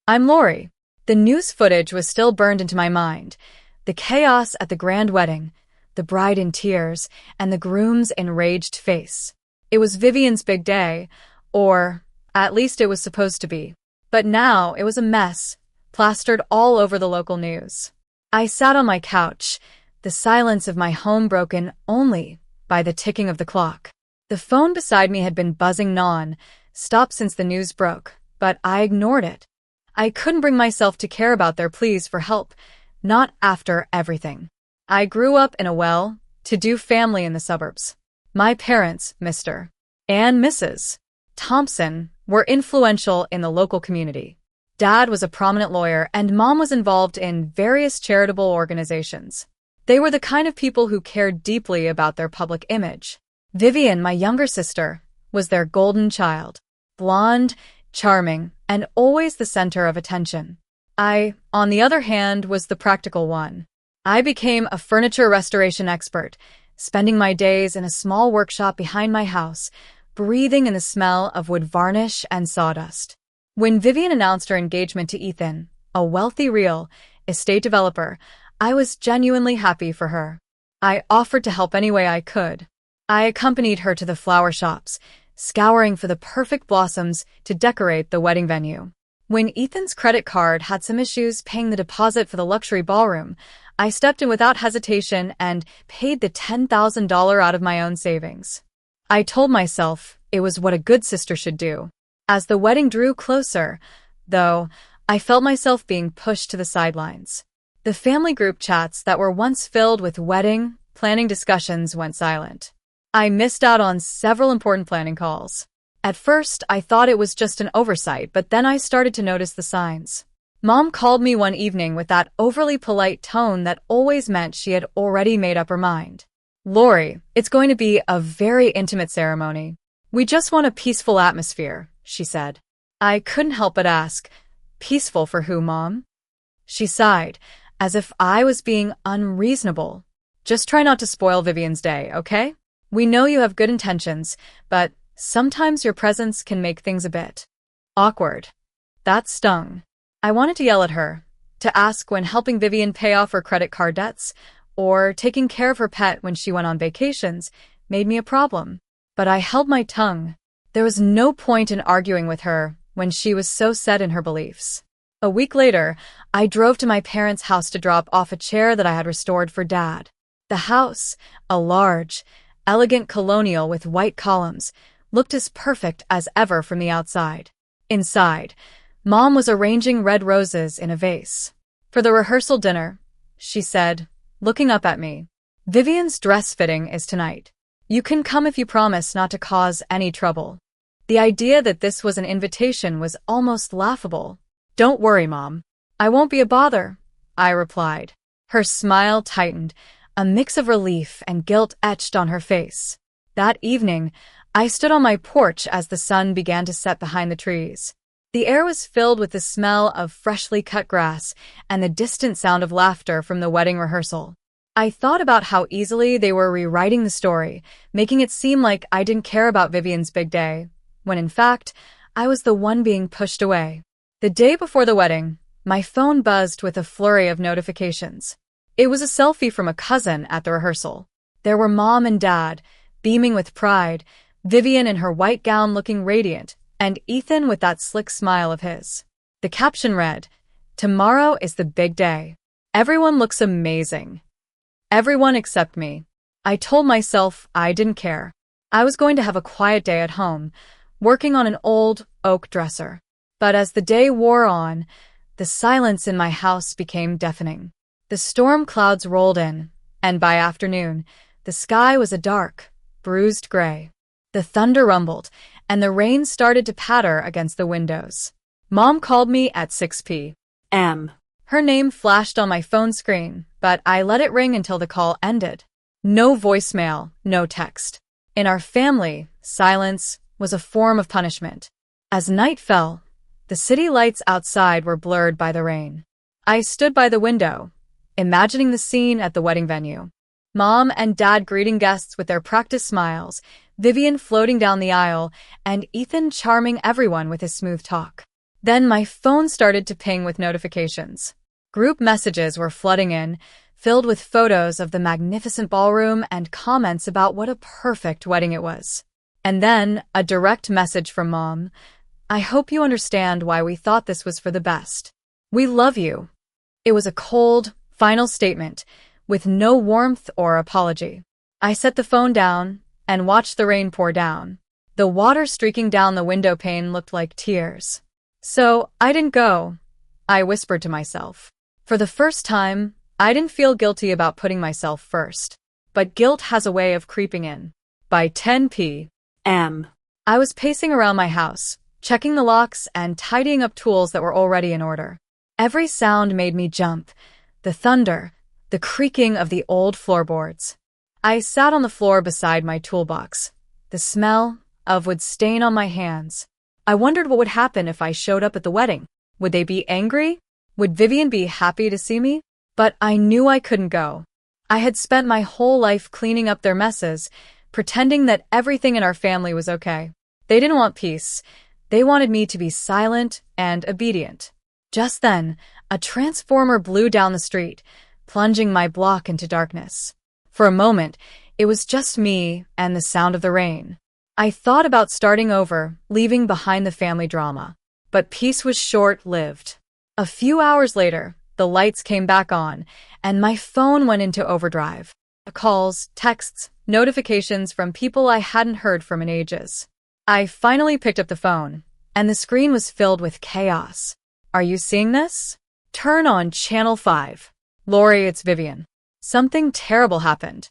I'm Lori. The news footage was still burned into my mind. The chaos at the grand wedding, the bride in tears, and the groom's enraged face. It was Vivian's big day, or at least it was supposed to be. But now it was a mess, plastered all over the local news. I sat on my couch, the silence of my home broken only by the ticking of the clock. The phone beside me had been buzzing non-stop since the news broke, but I ignored it. I couldn't bring myself to care about their pleas for help, not after everything. I grew up in a well-to-do family in the suburbs. My parents, Mr. and Mrs. Thompson, were influential in the local community. Dad was a prominent lawyer and Mom was involved in various charitable organizations. They were the kind of people who cared deeply about their public image. Vivian, my younger sister, was their golden child. Blonde, charming, and always the center of attention. I, on the other hand, was the practical one. I became a furniture restoration expert, spending my days in a small workshop behind my house, breathing in the smell of wood varnish and sawdust. When Vivian announced her engagement to Ethan, a wealthy real estate developer, I was genuinely happy for her. I offered to help any way I could. I accompanied her to the flower shops, scouring for the perfect blossoms to decorate the wedding venue. When Ethan's credit card had some issues paying the deposit for the luxury ballroom, I stepped in without hesitation and paid the $10,000 out of my own savings. I told myself it was what a good sister should do. As the wedding drew closer, though, I felt myself being pushed to the sidelines. The family group chats that were once filled with wedding planning discussions went silent. I missed out on several important planning calls. At first, I thought it was just an oversight, but then I started to notice the signs. Mom called me one evening with that overly polite tone that always meant she had already made up her mind. "Lori, it's going to be a very intimate ceremony. We just want a peaceful atmosphere," she said. I couldn't help but ask, "Peaceful for who, Mom?" She sighed, as if I was being unreasonable. "Just try not to spoil Vivian's day, okay? We know you have good intentions, but sometimes your presence can make things a bit awkward." That stung. I wanted to yell at her, to ask when helping Vivian pay off her credit card debts, or taking care of her pet when she went on vacations, made me a problem. But I held my tongue. There was no point in arguing with her when she was so set in her beliefs. A week later, I drove to my parents' house to drop off a chair that I had restored for Dad. The house, a large, elegant colonial with white columns, looked as perfect as ever from the outside. Inside, Mom was arranging red roses in a vase. "For the rehearsal dinner," she said, looking up at me. "Vivian's dress fitting is tonight. You can come if you promise not to cause any trouble." The idea that this was an invitation was almost laughable. "Don't worry, Mom. I won't be a bother," I replied. Her smile tightened, a mix of relief and guilt etched on her face. That evening, I stood on my porch as the sun began to set behind the trees. The air was filled with the smell of freshly cut grass and the distant sound of laughter from the wedding rehearsal. I thought about how easily they were rewriting the story, making it seem like I didn't care about Vivian's big day, when in fact, I was the one being pushed away. The day before the wedding, my phone buzzed with a flurry of notifications. It was a selfie from a cousin at the rehearsal. There were Mom and Dad, beaming with pride, Vivian in her white gown looking radiant, and Ethan with that slick smile of his. The caption read, "Tomorrow is the big day. Everyone looks amazing. Everyone except me." I told myself I didn't care. I was going to have a quiet day at home, working on an old oak dresser. But as the day wore on, the silence in my house became deafening. The storm clouds rolled in, and by afternoon, the sky was a dark, bruised gray. The thunder rumbled, and the rain started to patter against the windows. Mom called me at 6 p.m. Her name flashed on my phone screen, but I let it ring until the call ended. No voicemail, no text. In our family, silence was a form of punishment. As night fell, the city lights outside were blurred by the rain. I stood by the window, imagining the scene at the wedding venue. Mom and Dad greeting guests with their practiced smiles, Vivian floating down the aisle, and Ethan charming everyone with his smooth talk. Then my phone started to ping with notifications. Group messages were flooding in, filled with photos of the magnificent ballroom and comments about what a perfect wedding it was. And then a direct message from Mom. I hope you understand why we thought this was for the best. We love you. It was a cold, final statement, with no warmth or apology. I set the phone down and watched the rain pour down. The water streaking down the window pane looked like tears. So I didn't go, I whispered to myself. For the first time, I didn't feel guilty about putting myself first. But guilt has a way of creeping in. By 10 p.m., I was pacing around my house, checking the locks and tidying up tools that were already in order. Every sound made me jump. The thunder, the creaking of the old floorboards. I sat on the floor beside my toolbox. The smell of wood stain on my hands. I wondered what would happen if I showed up at the wedding. Would they be angry? Would Vivian be happy to see me? But I knew I couldn't go. I had spent my whole life cleaning up their messes, pretending that everything in our family was okay. They didn't want peace. They wanted me to be silent and obedient. Just then, a transformer blew down the street, plunging my block into darkness. For a moment, it was just me and the sound of the rain. I thought about starting over, leaving behind the family drama. But peace was short-lived. A few hours later, the lights came back on, and my phone went into overdrive. Calls, texts, notifications from people I hadn't heard from in ages. I finally picked up the phone, and the screen was filled with chaos. Are you seeing this? Turn on Channel 5. Lori, it's Vivian. Something terrible happened.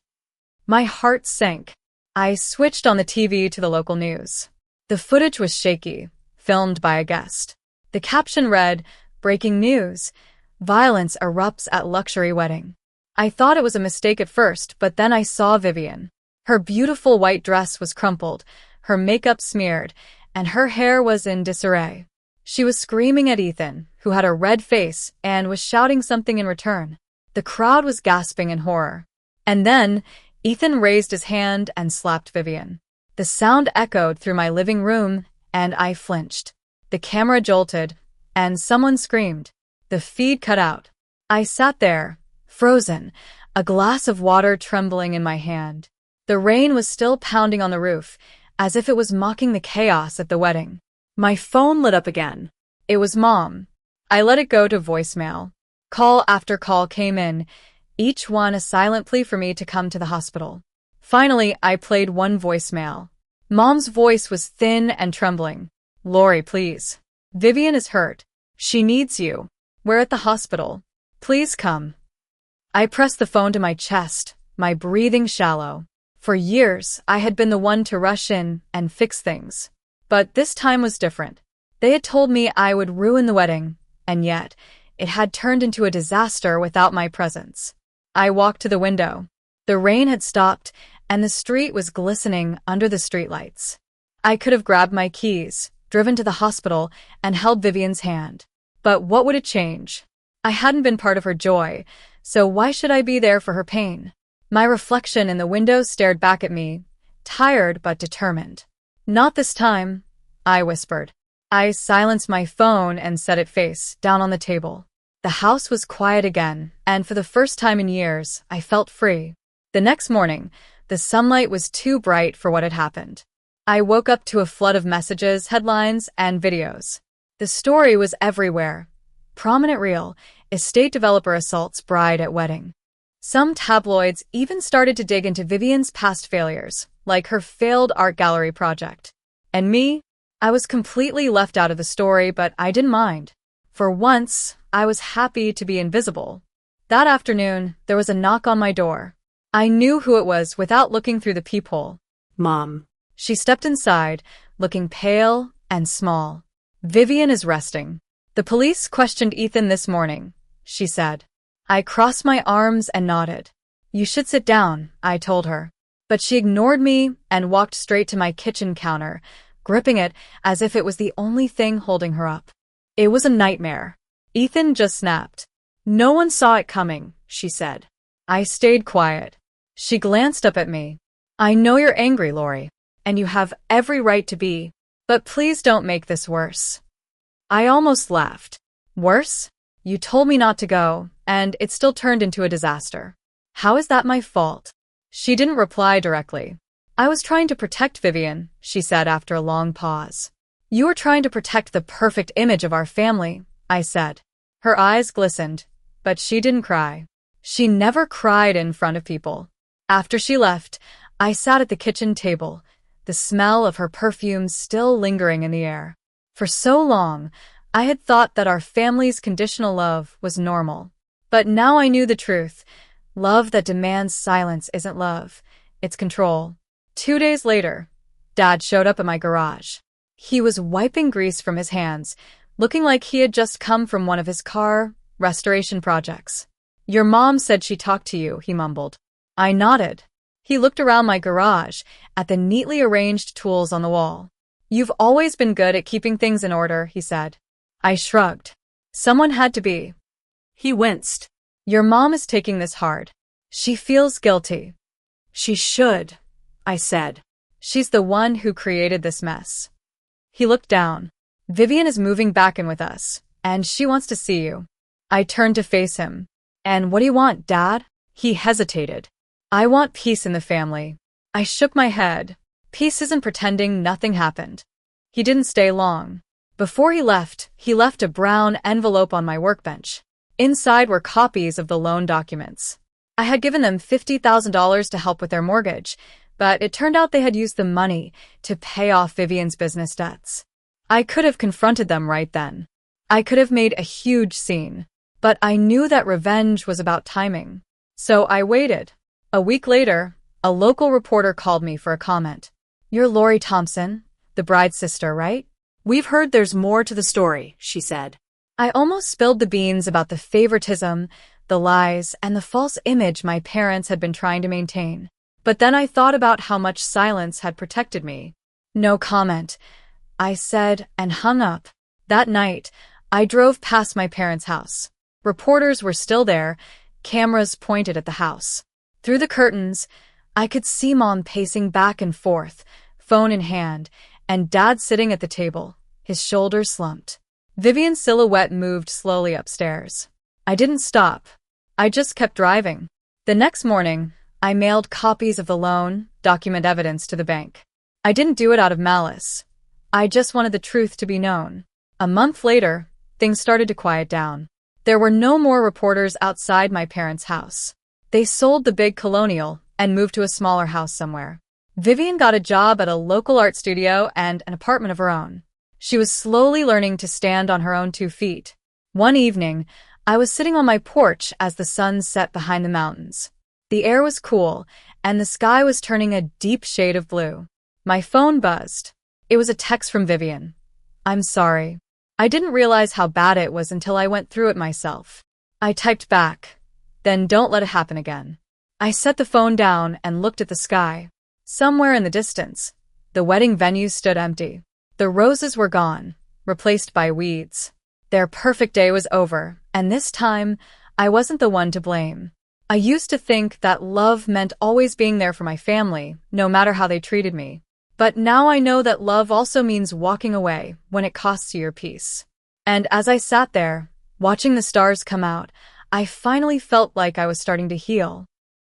My heart sank. I switched on the TV to the local news. The footage was shaky, filmed by a guest. The caption read, "Breaking news. Violence erupts at luxury wedding." I thought it was a mistake at first, but then I saw Vivian. Her beautiful white dress was crumpled, her makeup smeared, and her hair was in disarray. She was screaming at Ethan, who had a red face and was shouting something in return. The crowd was gasping in horror. And then, Ethan raised his hand and slapped Vivian. The sound echoed through my living room, and I flinched. The camera jolted, and someone screamed. The feed cut out. I sat there, frozen, a glass of water trembling in my hand. The rain was still pounding on the roof, as if it was mocking the chaos at the wedding. My phone lit up again. It was Mom. I let it go to voicemail. Call after call came in, each one a silent plea for me to come to the hospital. Finally, I played one voicemail. Mom's voice was thin and trembling. Lori, please. Vivian is hurt. She needs you. We're at the hospital. Please come. I pressed the phone to my chest, my breathing shallow. For years, I had been the one to rush in and fix things. But this time was different. They had told me I would ruin the wedding, and yet, it had turned into a disaster without my presence. I walked to the window. The rain had stopped, and the street was glistening under the streetlights. I could have grabbed my keys, driven to the hospital, and held Vivian's hand. But what would it change? I hadn't been part of her joy, so why should I be there for her pain? My reflection in the window stared back at me, tired but determined. Not this time, I whispered. I silenced my phone and set it face down on the table. The house was quiet again, and for the first time in years, I felt free. The next morning, the sunlight was too bright for what had happened. I woke up to a flood of messages, headlines, and videos. The story was everywhere. Prominent reel, estate developer assaults bride at wedding. Some tabloids even started to dig into Vivian's past failures, like her failed art gallery project. And me? I was completely left out of the story, but I didn't mind. For once, I was happy to be invisible. That afternoon, there was a knock on my door. I knew who it was without looking through the peephole. Mom. She stepped inside, looking pale and small. Vivian is resting. The police questioned Ethan this morning, she said. I crossed my arms and nodded. You should sit down, I told her. But she ignored me and walked straight to my kitchen counter, gripping it as if it was the only thing holding her up. It was a nightmare. Ethan just snapped. No one saw it coming, she said. I stayed quiet. She glanced up at me. I know you're angry, Lori, and you have every right to be, but please don't make this worse. I almost laughed. Worse? You told me not to go, and it still turned into a disaster. How is that my fault? She didn't reply directly. I was trying to protect Vivian, she said after a long pause. You were trying to protect the perfect image of our family, I said. Her eyes glistened, but she didn't cry. She never cried in front of people. After she left, I sat at the kitchen table, the smell of her perfume still lingering in the air. For so long, I had thought that our family's conditional love was normal. But now I knew the truth. Love that demands silence isn't love, it's control. 2 days later, Dad showed up at my garage. He was wiping grease from his hands, looking like he had just come from one of his car restoration projects. Your mom said she talked to you, he mumbled. I nodded. He looked around my garage, at the neatly arranged tools on the wall. You've always been good at keeping things in order, he said. I shrugged. Someone had to be. He winced. Your mom is taking this hard. She feels guilty. She should, I said. She's the one who created this mess. He looked down. Vivian is moving back in with us, and she wants to see you. I turned to face him. And what do you want, Dad? He hesitated. I want peace in the family. I shook my head. Peace isn't pretending nothing happened. He didn't stay long. Before he left a brown envelope on my workbench. Inside were copies of the loan documents. I had given them $50,000 to help with their mortgage, but it turned out they had used the money to pay off Vivian's business debts. I could have confronted them right then. I could have made a huge scene, but I knew that revenge was about timing. So I waited. A week later, a local reporter called me for a comment. You're Lori Thompson, the bride's sister, right? We've heard there's more to the story, she said. I almost spilled the beans about the favoritism, the lies, and the false image my parents had been trying to maintain. But then I thought about how much silence had protected me. No comment, I said, and hung up. That night, I drove past my parents' house. Reporters were still there, cameras pointed at the house. Through the curtains, I could see Mom pacing back and forth, phone in hand, and Dad sitting at the table, his shoulders slumped. Vivian's silhouette moved slowly upstairs. I didn't stop. I just kept driving. The next morning, I mailed copies of the loan, document evidence to the bank. I didn't do it out of malice. I just wanted the truth to be known. A month later, things started to quiet down. There were no more reporters outside my parents' house. They sold the big colonial and moved to a smaller house somewhere. Vivian got a job at a local art studio and an apartment of her own. She was slowly learning to stand on her own 2 feet. One evening, I was sitting on my porch as the sun set behind the mountains. The air was cool, and the sky was turning a deep shade of blue. My phone buzzed. It was a text from Vivian. I'm sorry. I didn't realize how bad it was until I went through it myself. I typed back. Then don't let it happen again. I set the phone down and looked at the sky. Somewhere in the distance, the wedding venue stood empty. The roses were gone, replaced by weeds. Their perfect day was over, and this time, I wasn't the one to blame. I used to think that love meant always being there for my family, no matter how they treated me. But now I know that love also means walking away when it costs you your peace. And as I sat there, watching the stars come out, I finally felt like I was starting to heal.